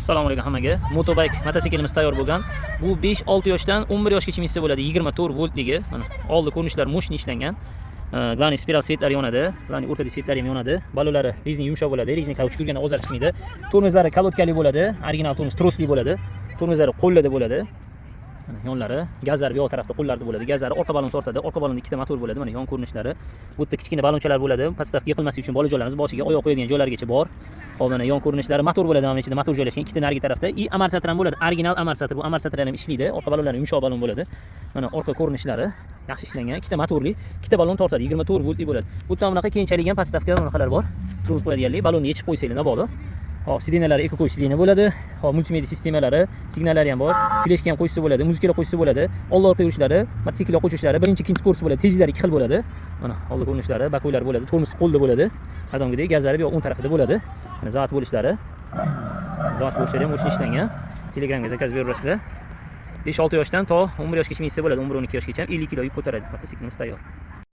Assalomu alaykum hammaga. Motobike mototsiklimiz tayyor bo'lgan. Bu 5-6 yoshdan 11 yoshgacha minsa bo'ladi. 24 voltligi. Mana oldi ko'rinishlari moshni ishlangan. Glani spiral svetlari yonadi. Glani o'rtada svetlari ham yonadi. Balonlari rezina yumshoq bo'ladi. Rezina kauchuk yurganda ozar chiqmaydi. Tormozlari kalotkali bo'ladi. Original tormoz trosli bo'ladi. Tormozlari qo'llada bo'ladi. Mana yonlari, gazlari bu yoq tarafda qo'llarda bo'ladi. Gazlari orqa balon tortadi. Orqa balonda ikkita motor bo'ladi. Mana yon ko'rinishlari. Bu yerda kichkina balonchalar bo'ladi. Pastdan yiqilmaslik uchun bolajonlarimiz boshiga oyoq qo'yadigan joylargacha bor. Hop, mana yon ko'rinishlari motor bo'ladi. Mana ichida motor joylashgan, ikkita narigi tarafda. Amortisatr ham bo'ladi. Original amortisatr. Bu amortisatr ham ishlaydi. Orqa balonlari yumshoq balon bo'ladi. Mana orqa ko'rinishlari yaxshi ishlangan. Ikkita motorli, ikkita balon tortadi. 24 voltli bo'ladi. Bu yerda bunaqa keyinchalik ham pastdagi bunaqalar bor. Turuz qo'yadiganlik, balonni yechib qo'ysanglar bo'ldi. Hop, sidinalari eko qo'yish sidina bo'ladi. Hop, multimedia sistemalari, signallari ham bor. Fleshka ham qo'yishsa bo'ladi, muzikalar qo'yishsa bo'ladi. Old orqa yurishlari, mototsikl qo'yishlari, birinchi, ikkinchi kurs bo'ladi. Tezlari ikki xil bo'ladi. Mana oldi ko'rinishlari, bakoylari bo'ladi. Tormoz qo'lda bo'ladi. Qadimgidek gazlari bu yoq o'ng tarafida bo'ladi. Mana zavat bo'lishlari. Zavat bo'lishlari ham o'sha ishlangan. Telegramga zakaz beraverasizlar. 5-6 yoshdan to 11 yoshgacha minsa bo'ladi. 11-12 yoshgacha 50 kilo yuk ko'taradi. Mototsiklimiz tayyor.